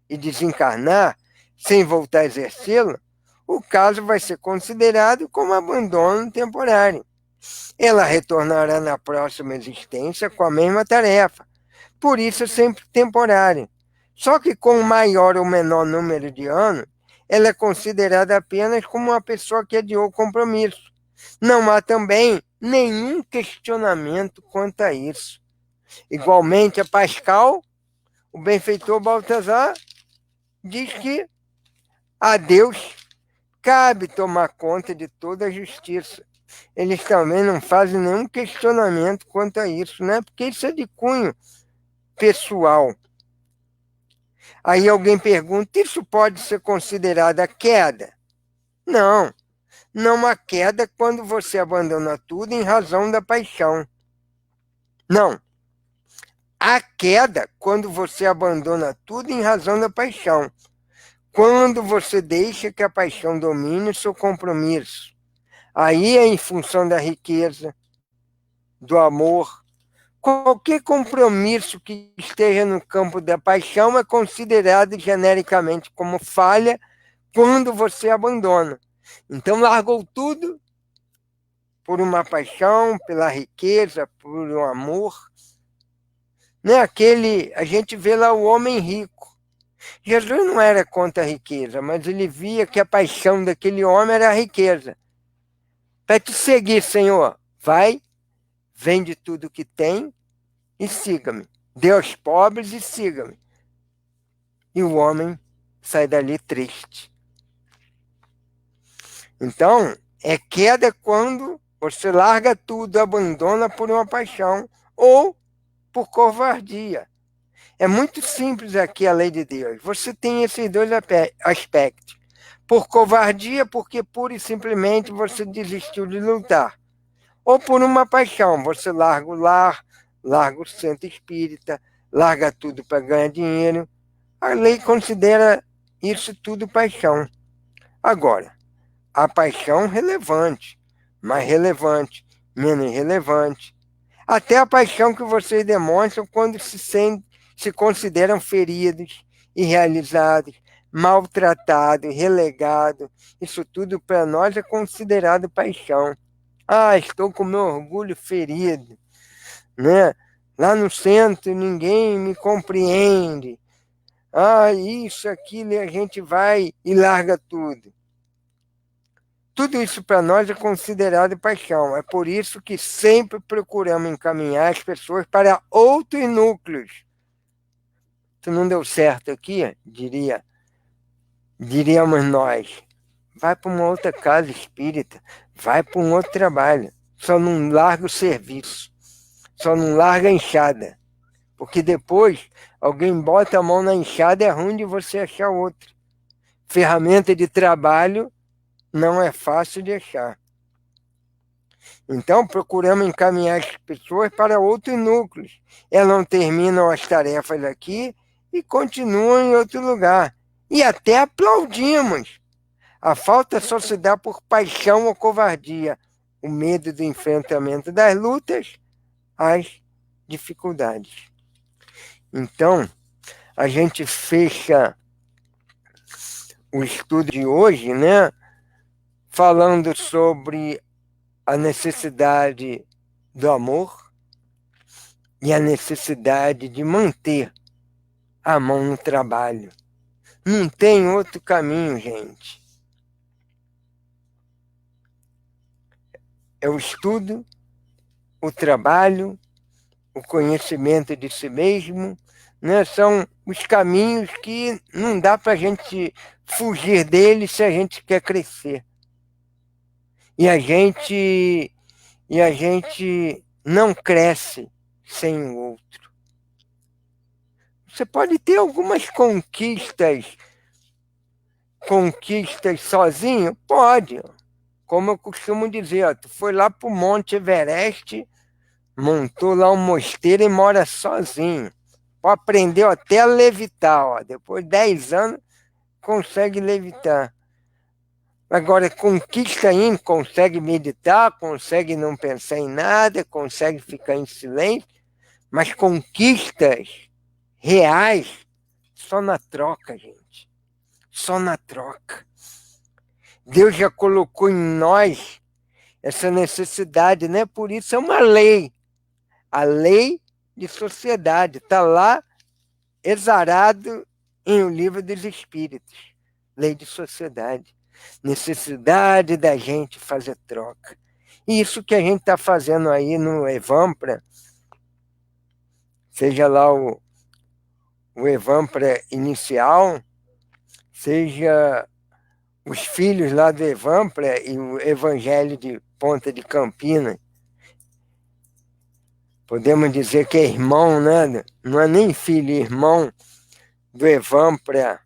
e desencarnar, sem voltar a exercê-la, o caso vai ser considerado como abandono temporário. Ela retornará na próxima existência com a mesma tarefa, por isso é sempre temporário. Só que com maior ou menor número de anos, ela é considerada apenas como uma pessoa que adiou o compromisso. Não há também nenhum questionamento quanto a isso. Igualmente, a Pascal, o benfeitor Baltazar, diz que a Deus cabe tomar conta de toda a justiça. Eles também não fazem nenhum questionamento quanto a isso, né? Porque isso é de cunho pessoal. Aí alguém pergunta: isso pode ser considerada queda? Não, não há queda quando você abandona tudo em razão da paixão. Não, há queda quando você abandona tudo em razão da paixão. Quando você deixa que a paixão domine o seu compromisso. Aí é em função da riqueza, do amor. Qualquer compromisso que esteja no campo da paixão é considerado genericamente como falha quando você abandona. Então, largou tudo por uma paixão, pela riqueza, por um amor. Né? A gente vê lá o homem rico. Jesus não era contra a riqueza, mas ele via que a paixão daquele homem era a riqueza. Para te seguir, Senhor, vai, vende tudo que tem e siga-me. Dê aos pobres e siga-me. E o homem sai dali triste. Então, é queda quando você larga tudo, abandona por uma paixão ou por covardia. É muito simples aqui a lei de Deus. Você tem esses dois aspectos. Por covardia, porque pura e simplesmente você desistiu de lutar. Ou por uma paixão, você larga o lar, larga o centro espírita, larga tudo para ganhar dinheiro. A lei considera isso tudo paixão. Agora, a paixão relevante, mais relevante, menos relevante. Até a paixão que vocês demonstram quando se consideram feridos, irrealizados, maltratados, relegados. Isso tudo para nós é considerado paixão. Ah, estou com meu orgulho ferido, né? Lá no centro ninguém me compreende. Ah, isso, aquilo, e a gente vai e larga tudo. Tudo isso para nós é considerado paixão. É por isso que sempre procuramos encaminhar as pessoas para outros núcleos. Se não deu certo aqui, diríamos nós, vai para uma outra casa espírita, vai para um outro trabalho. Só não larga o serviço, só não larga a enxada. Porque depois alguém bota a mão na enxada, é ruim de você achar outro. Ferramenta de trabalho não é fácil de achar. Então, procuramos encaminhar as pessoas para outros núcleos. Elas não terminam as tarefas aqui e continuam em outro lugar. E até aplaudimos. A falta só se dá por paixão ou covardia, o medo do enfrentamento das lutas, as dificuldades. Então, a gente fecha o estudo de hoje, né, falando sobre a necessidade do amor e a necessidade de manter a mão no trabalho. Não tem outro caminho, gente. É o estudo, o trabalho, o conhecimento de si mesmo, né? São os caminhos que não dá para a gente fugir deles se a gente quer crescer. E a gente não cresce sem o outro. Você pode ter algumas conquistas sozinho? Pode. Como eu costumo dizer, ó, tu foi lá para o Monte Everest, montou lá um mosteiro e mora sozinho. Aprendeu até a levitar. Ó. Depois de 10 anos, consegue levitar. Agora, conquista ainda, consegue meditar, consegue não pensar em nada, consegue ficar em silêncio, mas conquistas reais só na troca, gente. Só na troca. Deus já colocou em nós essa necessidade, né? Por isso é uma lei. A lei de sociedade está lá exarado em O Livro dos Espíritos. Lei de sociedade. Necessidade da gente fazer troca. E isso que a gente está fazendo aí no Evampra, seja lá o Evampra inicial, seja os filhos lá do Evampra e o Evangelho de Ponta de Campina. Podemos dizer que é irmão, né? Não é nem filho, é irmão do Evampra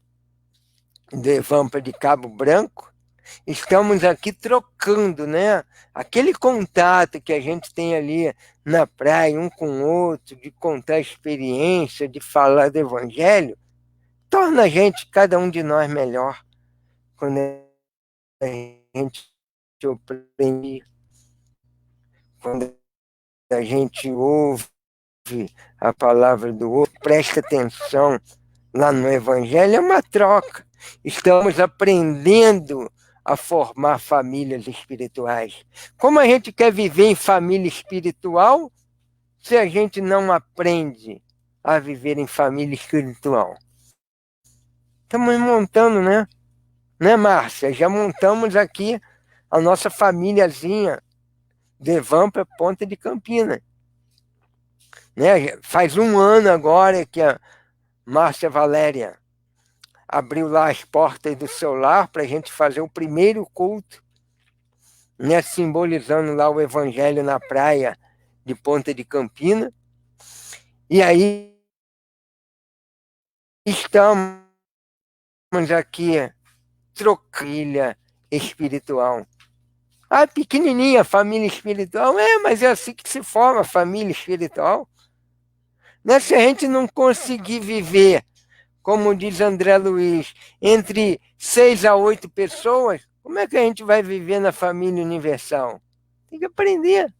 de Cabo Branco. Estamos aqui trocando, né? Aquele contato que a gente tem ali na praia, um com o outro, de contar a experiência, de falar do Evangelho, torna a gente, cada um de nós, melhor. Quando a gente aprende, quando a gente ouve a palavra do outro, presta atenção lá no Evangelho, é uma troca. Estamos aprendendo a formar famílias espirituais. Como a gente quer viver em família espiritual se a gente não aprende a viver em família espiritual? Estamos montando, né? Né, Márcia? Já montamos aqui a nossa famíliazinha de Evampra Ponta de Campina. Né? Faz um ano agora que a Márcia Valéria abriu lá as portas do seu lar para a gente fazer o primeiro culto, né, simbolizando lá o Evangelho na praia de Ponta de Campina. E aí estamos aqui, trocilha espiritual. Ah, pequenininha, família espiritual. Mas é assim que se forma a família espiritual. Né? Se a gente não conseguir viver, como diz André Luiz, entre 6 a 8 pessoas, como é que a gente vai viver na família universal? Tem que aprender.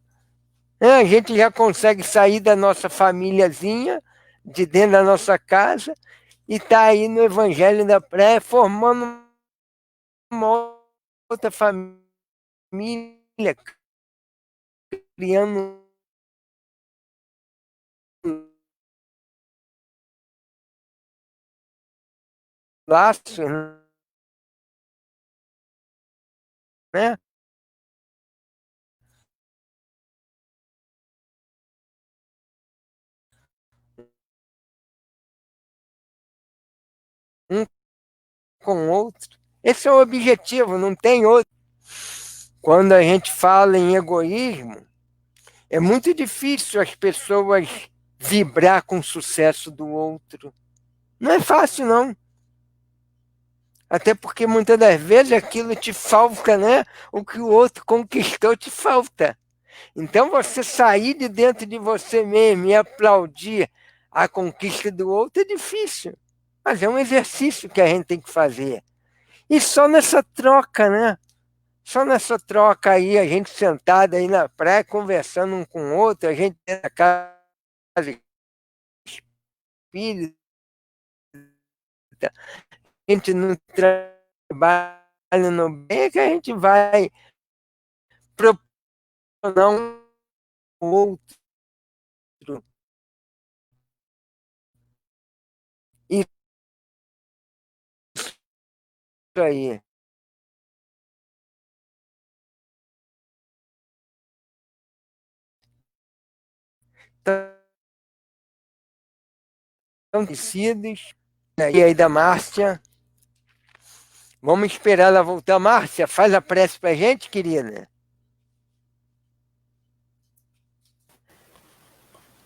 A gente já consegue sair da nossa famíliazinha, de dentro da nossa casa, e está aí no Evangelho da Praia, formando uma outra família, criando laços, né? Um com o outro. Esse é o objetivo, não tem outro. Quando a gente fala em egoísmo, é muito difícil as pessoas vibrar com o sucesso do outro. Não é fácil, não. Até porque muitas das vezes aquilo te falta, né? O que o outro conquistou te falta. Então você sair de dentro de você mesmo e aplaudir a conquista do outro é difícil. Mas é um exercício que a gente tem que fazer. E só nessa troca, né? Só nessa troca aí, a gente sentado aí na praia, conversando um com o outro, a gente na casa espírita, a gente não trabalha no bem, é que a gente vai proporcionar um outro. Isso aí. Estão tecidos. E aí da Márcia. Vamos esperar ela voltar. Márcia, faz a prece pra gente, querida.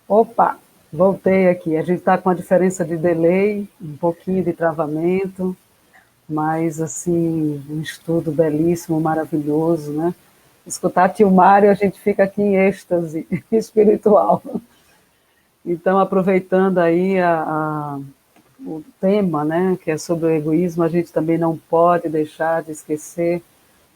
Opa, voltei aqui. A gente está com a diferença de delay, um pouquinho de travamento, mas, assim, um estudo belíssimo, maravilhoso, né? Escutar tio Mário, a gente fica aqui em êxtase espiritual. Então, aproveitando aí o tema, né, que é sobre o egoísmo, a gente também não pode deixar de esquecer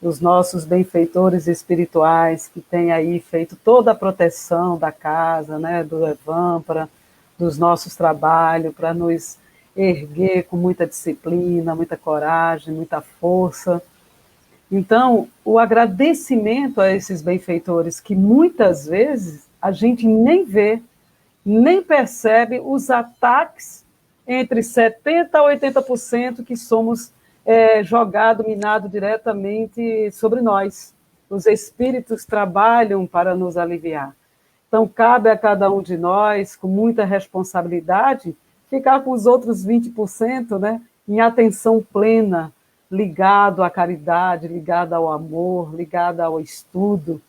os nossos benfeitores espirituais, que têm aí feito toda a proteção da casa, né, do Evâmpara, dos nossos trabalhos, para nos erguer com muita disciplina, muita coragem, muita força. Então, o agradecimento a esses benfeitores, que muitas vezes a gente nem vê, nem percebe os ataques entre 70% a 80% que somos jogado, minado diretamente sobre nós. Os espíritos trabalham para nos aliviar. Então, cabe a cada um de nós, com muita responsabilidade, ficar com os outros 20%, né, em atenção plena, ligado à caridade, ligado ao amor, ligado ao estudo,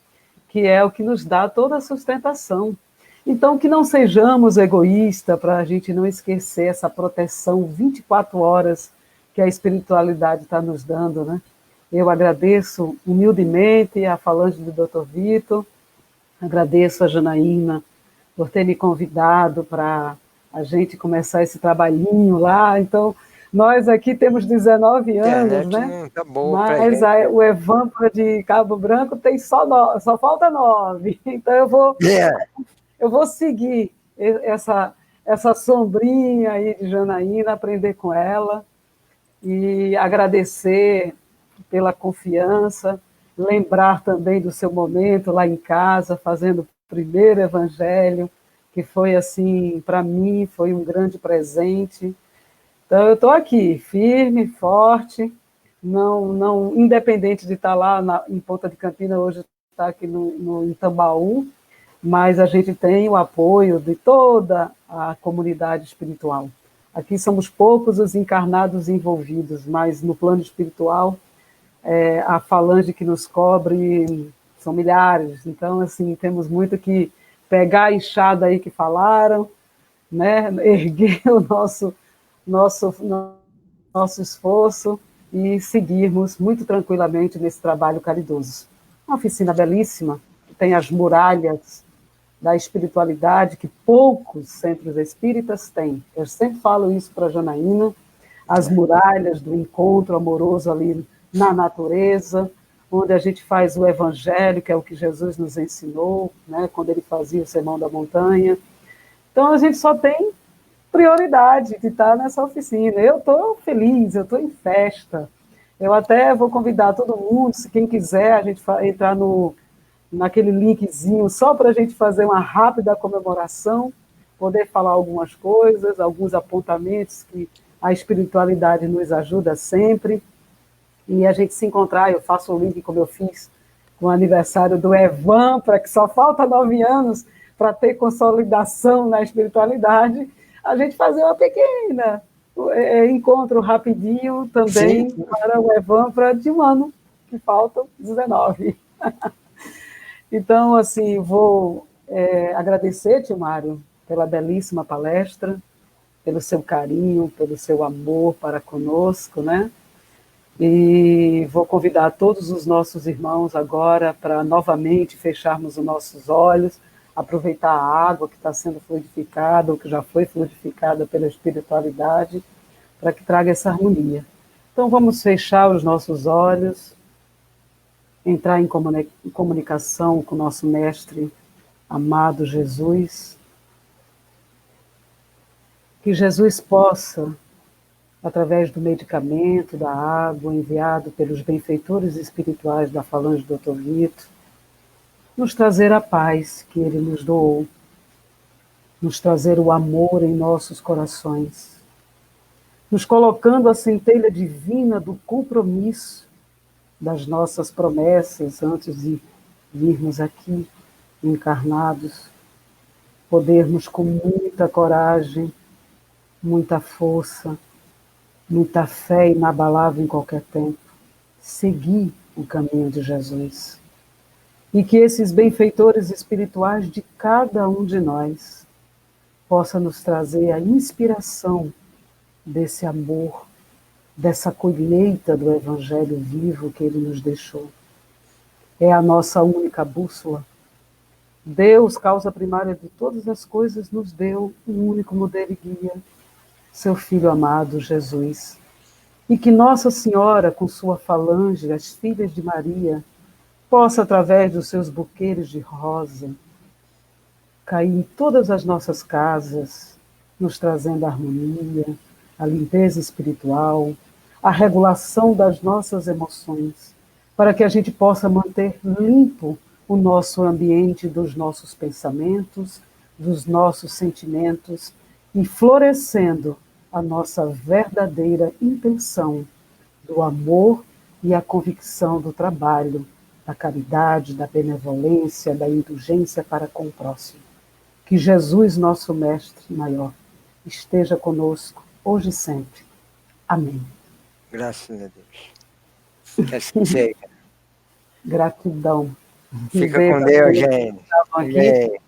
que é o que nos dá toda a sustentação. Então, que não sejamos egoístas, para a gente não esquecer essa proteção 24 horas que a espiritualidade está nos dando, né? Eu agradeço humildemente a falange do Dr. Vitor, agradeço a Janaína por ter me convidado para a gente começar esse trabalhinho lá. Então, nós aqui temos 19 A anos, internet né? não tá boa pra Mas gente. o Evampa de Cabo Branco tem só falta 9. Então, É, eu vou seguir essa sombrinha aí de Janaína, aprender com ela e agradecer pela confiança, lembrar também do seu momento lá em casa, fazendo o primeiro evangelho, que foi assim, para mim, foi um grande presente. Então, eu estou aqui, firme, forte, não independente de estar lá em Ponta de Campina, hoje está aqui em Tambaú, mas a gente tem o apoio de toda a comunidade espiritual. Aqui somos poucos os encarnados envolvidos, mas no plano espiritual, a falange que nos cobre são milhares. Então, assim, temos muito que pegar a enxada aí que falaram, né, erguer o nosso, nosso esforço e seguirmos muito tranquilamente nesse trabalho caridoso. Uma oficina belíssima, que tem as muralhas da espiritualidade que poucos centros espíritas têm. Eu sempre falo isso para a Janaína, as muralhas do encontro amoroso ali na natureza, onde a gente faz o evangelho, que é o que Jesus nos ensinou, né, quando ele fazia o Sermão da Montanha. Então, a gente só tem prioridade de estar nessa oficina. Eu estou feliz, eu estou em festa. Eu até vou convidar todo mundo, se quem quiser, a gente entrar naquele linkzinho, só para a gente fazer uma rápida comemoração, poder falar algumas coisas, alguns apontamentos que a espiritualidade nos ajuda sempre, e a gente se encontrar. Eu faço o link como eu fiz com o aniversário do Evan, para que só falta 9 anos para ter consolidação na espiritualidade, a gente fazer uma pequena encontro rapidinho também. Sim. Para o Evandro de um ano, que faltam 19. Então, assim, vou agradecer, tio Mário, pela belíssima palestra, pelo seu carinho, pelo seu amor para conosco, né? E vou convidar todos os nossos irmãos agora para novamente fecharmos os nossos olhos, aproveitar a água que está sendo fluidificada, ou que já foi fluidificada pela espiritualidade, para que traga essa harmonia. Então vamos fechar os nossos olhos, entrar em comunicação com o nosso Mestre amado Jesus, que Jesus possa, através do medicamento, da água, enviado pelos benfeitores espirituais da Falange do Dr. Vito, nos trazer a paz que Ele nos doou, nos trazer o amor em nossos corações, nos colocando a centelha divina do compromisso das nossas promessas antes de virmos aqui encarnados, podermos com muita coragem, muita força, muita fé inabalável em qualquer tempo, seguir o caminho de Jesus. E que esses benfeitores espirituais de cada um de nós possa nos trazer a inspiração desse amor, dessa colheita do Evangelho vivo que Ele nos deixou. É a nossa única bússola. Deus, causa primária de todas as coisas, nos deu um único modelo e guia, seu Filho amado, Jesus. E que Nossa Senhora, com sua falange, as filhas de Maria, possa, através dos seus buquês de rosa, cair em todas as nossas casas, nos trazendo a harmonia, a limpeza espiritual, a regulação das nossas emoções, para que a gente possa manter limpo o nosso ambiente dos nossos pensamentos, dos nossos sentimentos, e florescendo a nossa verdadeira intenção do amor e a convicção do trabalho, da caridade, da benevolência, da indulgência para com o próximo. Que Jesus, nosso Mestre maior, esteja conosco, hoje e sempre. Amém. Graças a Deus. Que assim seja. Gratidão. Fica com Deus, gente.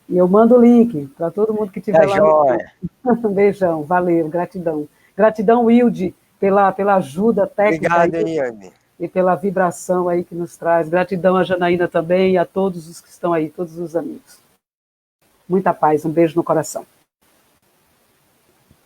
E eu mando o link para todo mundo que estiver lá. Joia. Um beijão, valeu, gratidão. Gratidão, Wilde, pela ajuda técnica. Obrigado, Wilde. E pela vibração aí que nos traz. Gratidão a Janaína também e a todos os que estão aí, todos os amigos. Muita paz, um beijo no coração.